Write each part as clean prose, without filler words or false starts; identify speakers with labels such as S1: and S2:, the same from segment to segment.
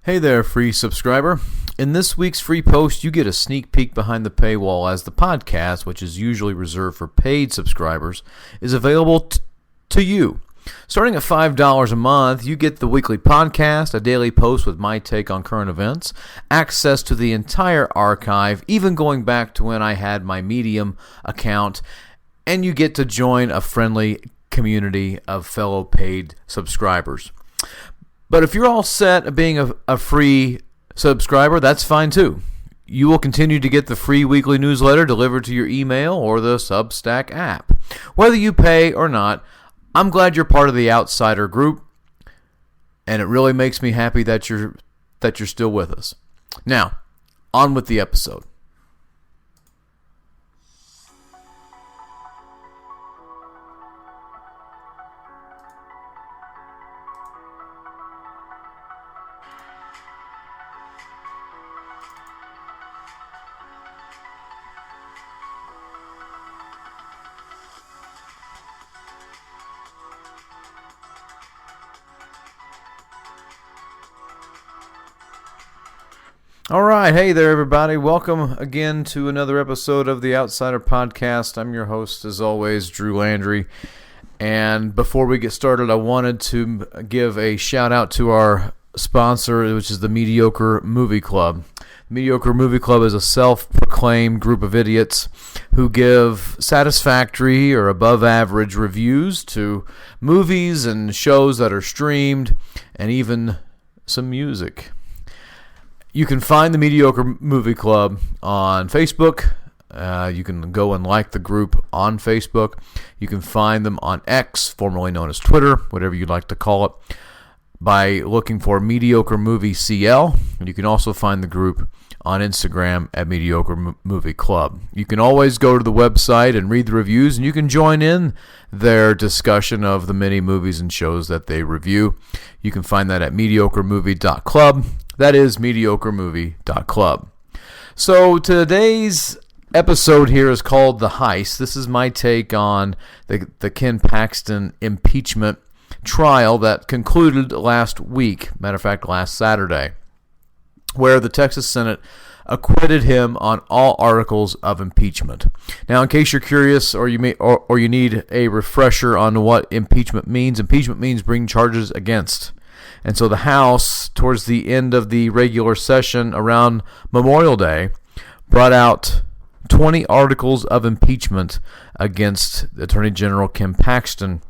S1: Hey there, free subscriber. In this week's free post, you get a sneak peek behind the paywall as the podcast, which is usually reserved for paid subscribers, is available to you. Starting at $5 a month, you get the weekly podcast, a daily post with my take on current events, access to the entire archive, even going back to when I had my Medium account, and you get to join a friendly community of fellow paid subscribers. But if you're all set at being a free subscriber, that's fine too. You will continue to get the free weekly newsletter delivered to your email or the Substack app. Whether you pay or not, I'm glad you're part of the Outsider group, and it really makes me happy that you're still with us. Now, on with the episode. All right. Hey there, everybody. Welcome again to another episode of the Outsider Podcast. I'm your host, as always, Drew Landry. And before we get started, I wanted to give a shout out to our sponsor, which is the Mediocre Movie Club. Mediocre Movie Club is a self-proclaimed group of idiots who give satisfactory or above-average reviews to movies and shows that are streamed, and even some music. You can find the Mediocre Movie Club on Facebook. You can go and like the group on Facebook. You can find them on X, formerly known as Twitter, whatever you'd like to call it, by looking for Mediocre Movie CL. And you can also find the group on Instagram at Mediocre Movie Club. You can always go to the website and read the reviews, and you can join in their discussion of the many movies and shows that they review. You can find that at mediocremovie.club. That is mediocremovie.club. So today's episode here is called The Heist. This is my take on the Ken Paxton impeachment trial that concluded last week, matter of fact, last Saturday, where the Texas Senate acquitted him on all articles of impeachment. Now, in case you're curious or you need a refresher on what impeachment means bring charges against. And so the House, towards the end of the regular session around Memorial Day, brought out 20 articles of impeachment against Attorney General Ken Paxton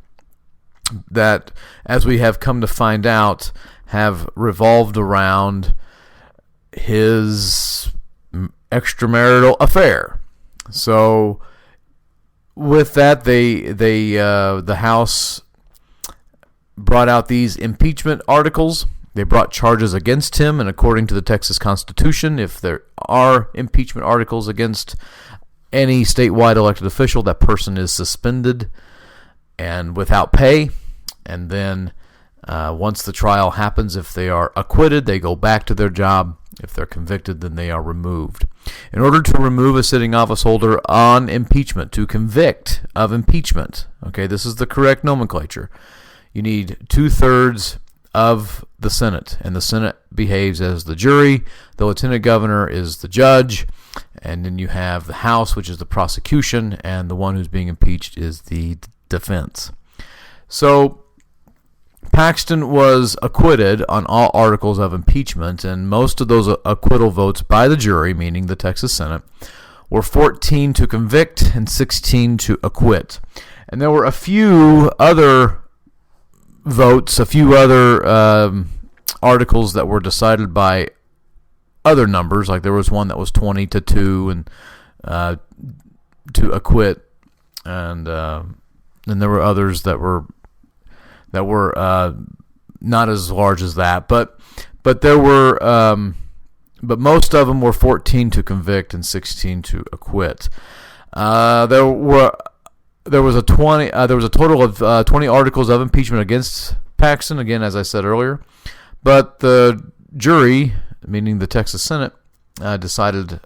S1: that, as we have come to find out, have revolved around his extramarital affair. So with that, the House brought out these impeachment articles. They brought charges against him, and according to the Texas Constitution, if there are impeachment articles against any statewide elected official, that person is suspended and without pay. And then once the trial happens, if they are acquitted, they go back to their job. If they're convicted, then they are removed. In order to remove a sitting office holder on impeachment, to convict of impeachment, okay, this is the correct nomenclature, you need 2/3 of the Senate, and the Senate behaves as the jury. The Lieutenant Governor is the judge, and then you have the House, which is the prosecution, and the one who's being impeached is the defense. So Paxton was acquitted on all articles of impeachment, and most of those acquittal votes by the jury, meaning the Texas Senate, were 14 to convict and 16 to acquit. And there were a few other votes, a few other articles that were decided by other numbers. Like there was one that was 20-2 and to acquit, and then there were others that were not as large as that, but there were but most of them were 14 to convict and 16 to acquit. There was a total of 20 articles of impeachment against Paxton, again, as I said earlier. But the jury, meaning the Texas Senate, decided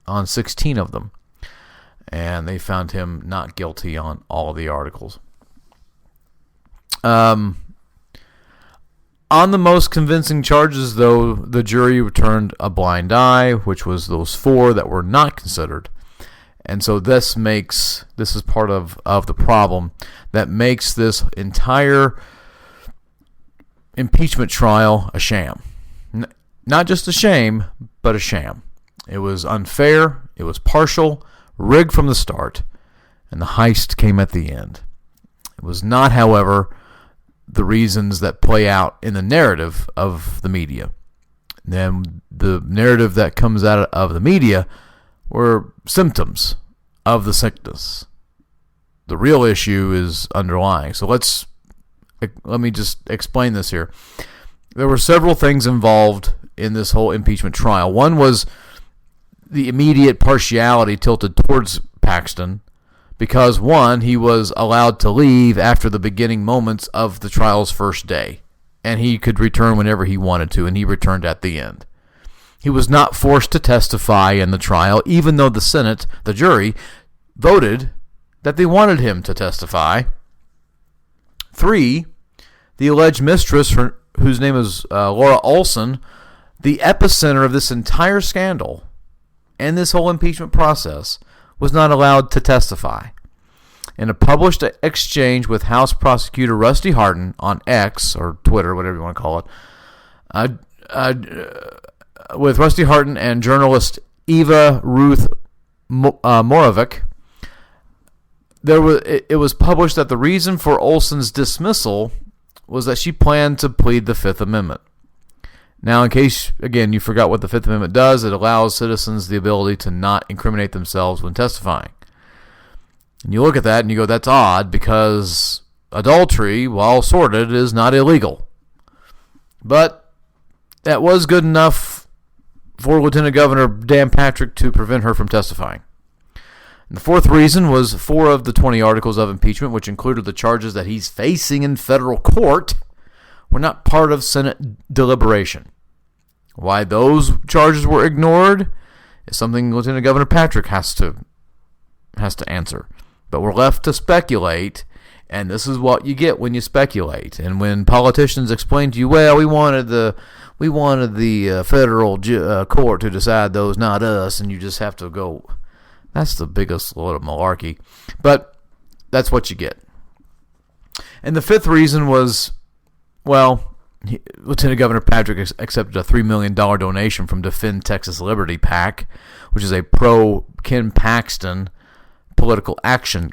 S1: on 16 of them. And they found him not guilty on all of the articles. On the most convincing charges, though, the jury turned a blind eye, which was those 4 that were not considered. And so this is part of the problem that makes this entire impeachment trial a sham. Not just a shame, but a sham. It was unfair, it was partial, rigged from the start, and the heist came at the end. It was not, however, the reasons that play out in the narrative of the media. Then the narrative that comes out of the media were symptoms of the sickness. The real issue is underlying. So let me just explain this here. There were several things involved in this whole impeachment trial. One was the immediate partiality tilted towards Paxton because, one, he was allowed to leave after the beginning moments of the trial's first day, and he could return whenever he wanted to, and he returned at the end. He was not forced to testify in the trial, even though the Senate, the jury, voted that they wanted him to testify. 3, the alleged mistress, whose name is Laura Olson, the epicenter of this entire scandal and this whole impeachment process, was not allowed to testify. In a published exchange with House Prosecutor Rusty Hardin on X, or Twitter, whatever you want to call it, with Rusty Hardin and journalist Eva Ruth Moravec, it was published that the reason for Olson's dismissal was that she planned to plead the Fifth Amendment. Now, in case, again, you forgot what the Fifth Amendment does, it allows citizens the ability to not incriminate themselves when testifying. And you look at that and you go, that's odd, because adultery, while sordid, is not illegal. But that was good enough for Lieutenant Governor Dan Patrick to prevent her from testifying. And the 4th reason was 4 of the 20 articles of impeachment, which included the charges that he's facing in federal court, were not part of Senate deliberation. Why those charges were ignored is something Lieutenant Governor Patrick has to answer. But we're left to speculate, and this is what you get when you speculate. And when politicians explain to you, well, we wanted the federal court to decide those, not us, and you just have to go, that's the biggest load of malarkey. But that's what you get. And the 5th reason was, well, Lieutenant Governor Patrick accepted a $3 million donation from Defend Texas Liberty PAC, which is a pro-Ken Paxton political action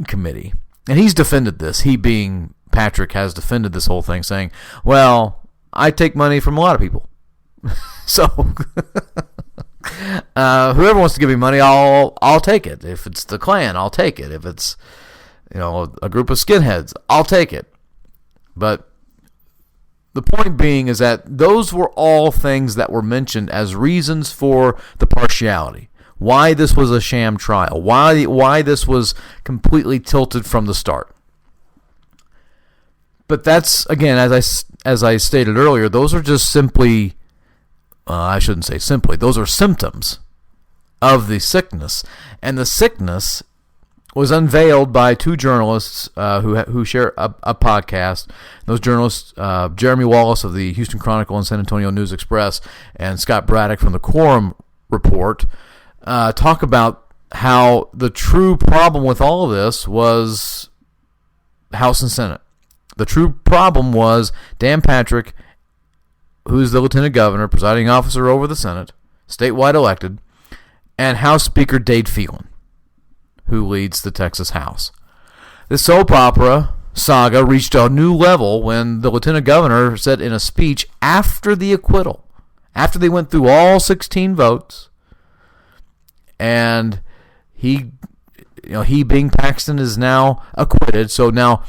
S1: committee. And he's defended this. He, being Patrick, has defended this whole thing, saying, well, I take money from a lot of people. So, whoever wants to give me money, I'll take it. If it's the Klan, I'll take it. If it's, a group of skinheads, I'll take it. But the point being is that those were all things that were mentioned as reasons for the partiality. Why this was a sham trial. Why this was completely tilted from the start. But that's, again, as I stated earlier, those are just simply, I shouldn't say simply, those are symptoms of the sickness. And the sickness was unveiled by 2 journalists who share a podcast. Those journalists, Jeremy Wallace of the Houston Chronicle and San Antonio News Express, and Scott Braddock from the Quorum Report, talk about how the true problem with all of this was House and Senate. The true problem was Dan Patrick, who's the Lieutenant Governor, presiding officer over the Senate, statewide elected, and House Speaker Dade Phelan, who leads the Texas House. This soap opera saga reached a new level when the Lieutenant Governor said in a speech after the acquittal, after they went through all 16 votes, and he being Paxton is now acquitted, so now